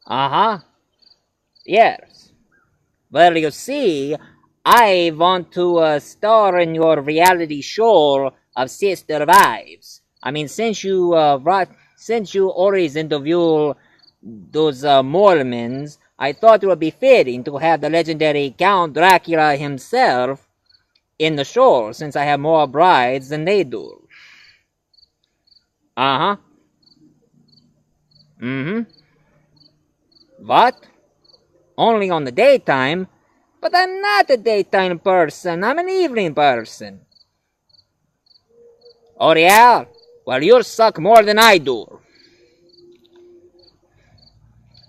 Uh-huh. Yes. Well, you see, I want to star in your reality show of Sister Wives. I mean, since you always interview those Mormons, I thought it would be fitting to have the legendary Count Dracula himself in the show, since I have more brides than they do. Uh-huh. Mm-hmm. What? Only on the daytime? But I'm not a daytime person. I'm an evening person. Oh, yeah? Well, you suck more than I do.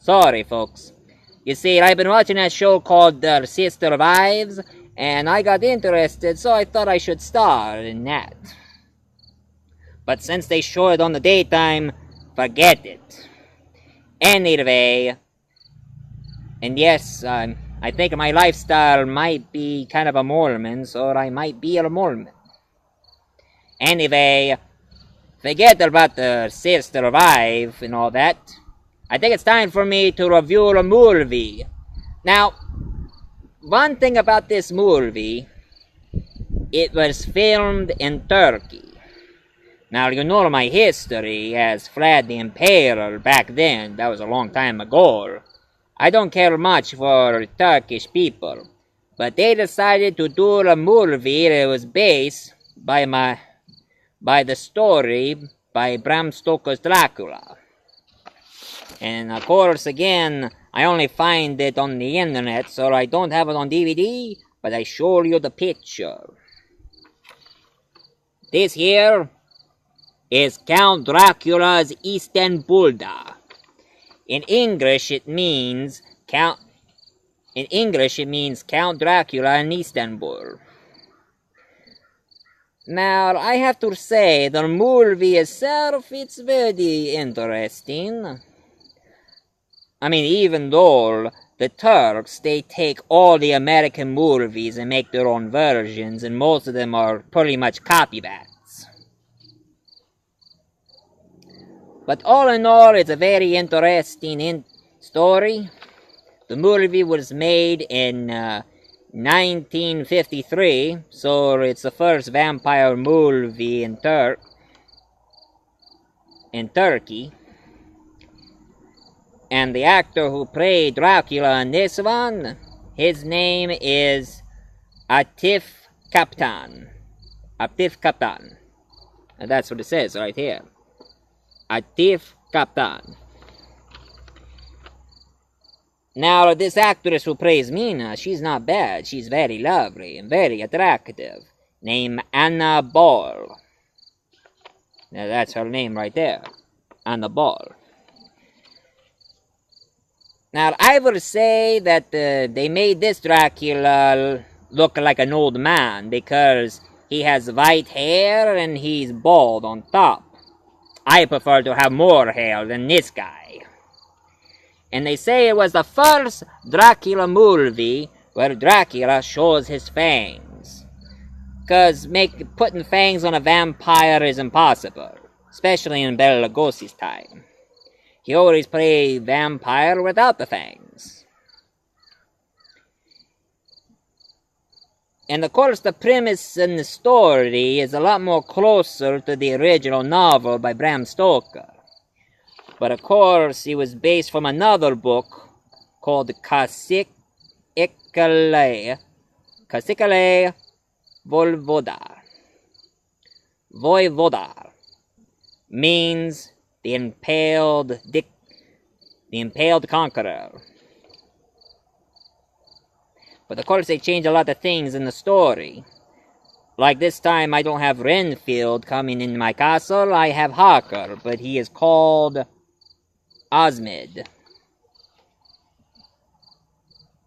Sorry, folks. You see, I've been watching that show called Sister Wives, and I got interested, so I thought I should star in that. But since they show it on the daytime, forget it. Anyway, and yes, I think my lifestyle might be kind of a Mormon, so I might be a Mormon. Anyway, forget about the Sister Wife and all that. I think it's time for me to review a movie. Now, one thing about this movie, it was filmed in Turkey. Now, you know my history as Vlad the Impaler back then. That was a long time ago. I don't care much for Turkish people, but they decided to do a movie that was based by the story by Bram Stoker's Dracula. And of course, again, I only find it on the internet, so I don't have it on DVD, but I show you the picture. This here is Count Dracula's Istanbul'da. In English, it means Count Dracula in Istanbul. Now, I have to say, the movie itself, it's very interesting. I mean, even though the Turks, they take all the American movies and make their own versions, and most of them are pretty much copycats. But all in all, it's a very interesting story. The movie was made in 1953, so it's the first vampire movie in Turkey. And the actor who played Dracula in this one, his name is Atif Kaptan. Atif Kaptan. And that's what it says right here. Atif Kaptan. Now, this actress who plays Mina, she's not bad. She's very lovely and very attractive. Named Anna Ball. Now, that's her name right there. Anna Ball. Now, I would say that they made this Dracula look like an old man because he has white hair and he's bald on top. I prefer to have more hair than this guy. And they say it was the first Dracula movie where Dracula shows his fangs. Because putting fangs on a vampire is impossible, especially in Bela Lugosi's time. He always played vampire without the fangs. And of course, the premise in the story is a lot more closer to the original novel by Bram Stoker. But of course, it was based from another book called Kasikale Voivodar. Voivodar means the impaled conqueror. But of course they changed a lot of things in the story. Like this time I don't have Renfield coming in my castle, I have Harker, but he is called Osmid.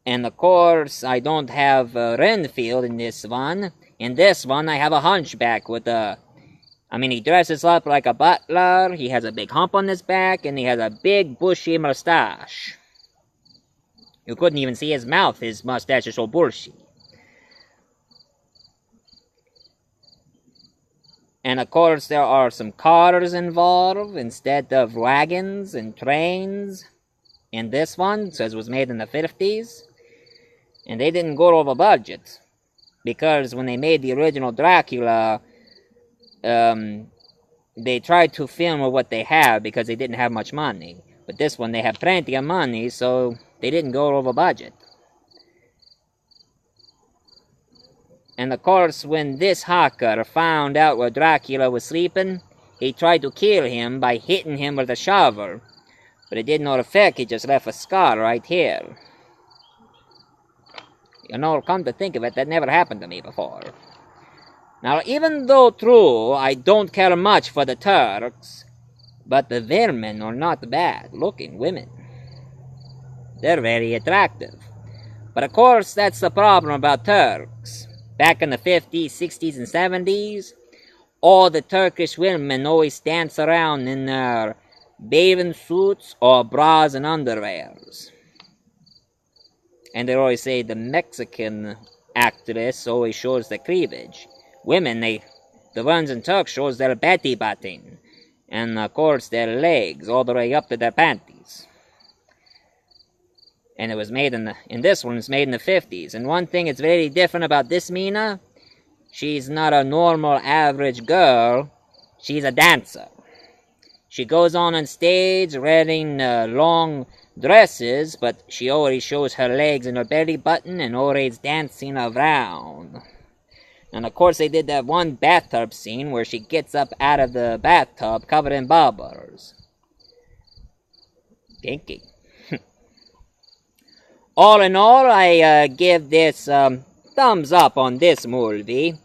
And of course I don't have Renfield in this one. In this one I have a hunchback with he dresses up like a butler, he has a big hump on his back, and he has a big bushy mustache. You couldn't even see his mouth, his mustache is so bushy. And of course there are some cars involved instead of wagons and trains in this one, says it was made in the 50s. And they didn't go over budget. Because when they made the original Dracula, they tried to film with what they have because they didn't have much money. But this one, they have plenty of money, so they didn't go over budget. And of course, when this hacker found out where Dracula was sleeping, he tried to kill him by hitting him with a shovel. But it did not affect, it just left a scar right here. You know, come to think of it, that never happened to me before. Now, even though true, I don't care much for the Turks, but the women are not bad-looking women. They're very attractive. But of course, that's the problem about Turks. Back in the 50s, 60s, and 70s, all the Turkish women always dance around in their bathing suits or bras and underwears. And they always say the Mexican actress always shows the cleavage. Women, the ones in Turk shows their belly button. And of course their legs all the way up to their panties. And it was made in this one, it's made in the 50s. And one thing that's very different about this Mina, she's not a normal average girl, she's a dancer. She goes on stage wearing long dresses, but she always shows her legs and her belly button and always dancing around. And of course they did that one bathtub scene where she gets up out of the bathtub covered in bubbles. Kinky. All in all, I give this thumbs up on this movie.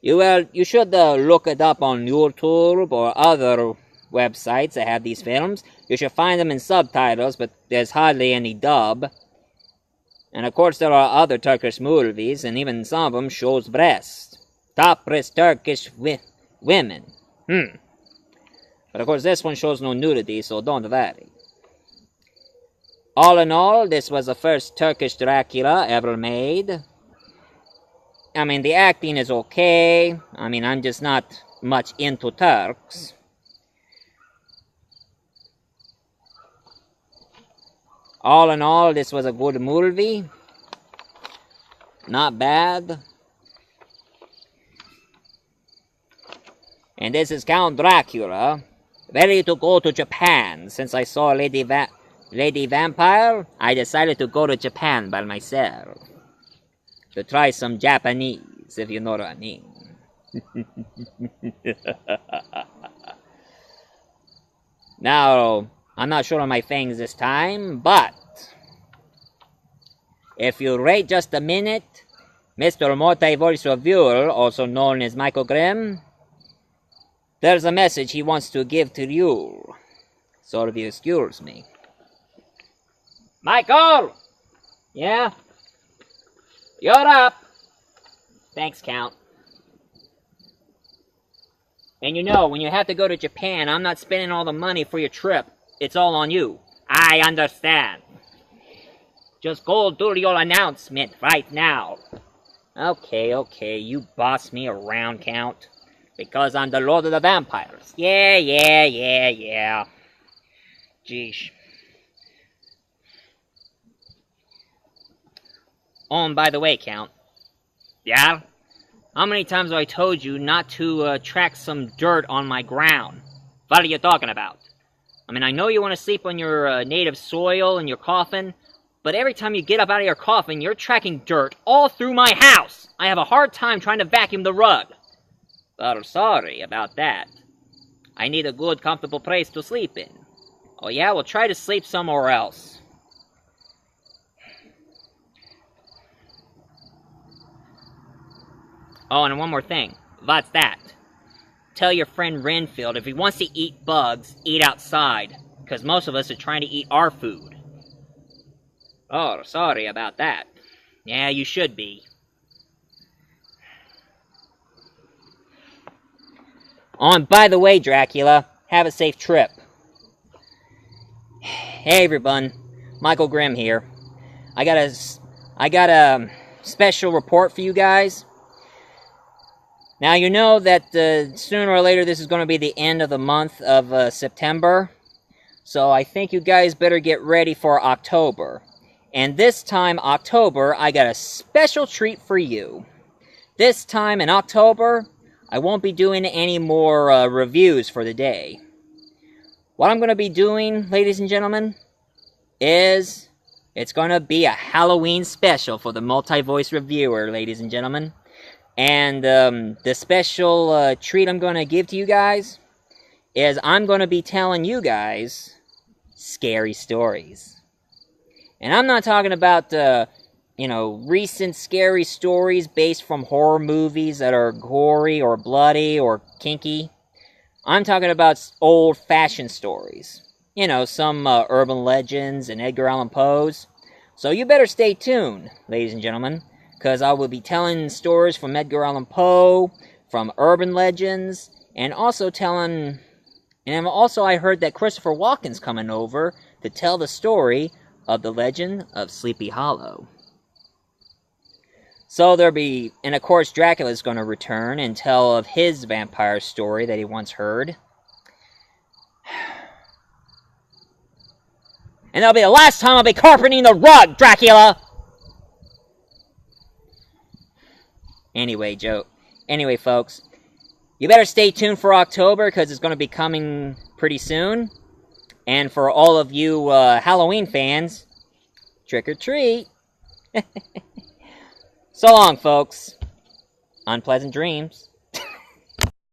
You should look it up on YouTube or other websites that have these films. You should find them in subtitles, but there's hardly any dub. And of course there are other Turkish movies, and even some of them shows breasts. Topless Turkish women. But of course this one shows no nudity, so don't worry. All in all, this was the first Turkish Dracula ever made. I mean, the acting is okay. I mean, I'm just not much into Turks. All in all, this was a good movie. Not bad. And this is Count Dracula, ready to go to Japan. Since I saw Lady Vampire, I decided to go to Japan by myself. To try some Japanese, if you know what I mean. Now, I'm not sure on my things this time, but if you wait just a minute, Mr. Multi-Voice Reviewer, also known as Michael Grimm, there's a message he wants to give to you. So if you excuse me. Michael! Yeah? You're up! Thanks, Count. And you know, when you have to go to Japan, I'm not spending all the money for your trip. It's all on you. I understand. Just go do your announcement right now. Okay, you boss me around, Count. Because I'm the Lord of the Vampires. Yeah. Jeesh. Oh, and by the way, Count. Yeah? How many times have I told you not to track some dirt on my ground? What are you talking about? I mean, I know you want to sleep on your native soil in your coffin, but every time you get up out of your coffin, you're tracking dirt all through my house. I have a hard time trying to vacuum the rug. But sorry about that. I need a good, comfortable place to sleep in. Oh yeah? Well, try to sleep somewhere else. Oh, and one more thing. What's that? Tell your friend Renfield if he wants to eat bugs, eat outside. Because most of us are trying to eat our food. Oh, sorry about that. Yeah, you should be. Oh, and by the way, Dracula, have a safe trip. Hey everyone, Michael Grimm here. I got a special report for you guys. Now, you know that sooner or later this is going to be the end of the month of September. So I think you guys better get ready for October. And this time, October, I got a special treat for you. This time in October, I won't be doing any more reviews for the day. What I'm going to be doing, ladies and gentlemen, is it's going to be a Halloween special for the multi-voice reviewer, ladies and gentlemen. And the special treat I'm going to give to you guys is I'm going to be telling you guys scary stories. And I'm not talking about, recent scary stories based from horror movies that are gory or bloody or kinky. I'm talking about old-fashioned stories. Some urban legends and Edgar Allan Poe's. So you better stay tuned, ladies and gentlemen, because I will be telling stories from Edgar Allan Poe, from urban legends, and also I heard that Christopher Walken's coming over to tell the story of the legend of Sleepy Hollow. So and of course Dracula's going to return and tell of his vampire story that he once heard. And that'll be the last time I'll be carpeting the rug, Dracula! Anyway, folks, you better stay tuned for October, because it's going to be coming pretty soon. And for all of you Halloween fans, trick or treat! So long, folks. Unpleasant dreams.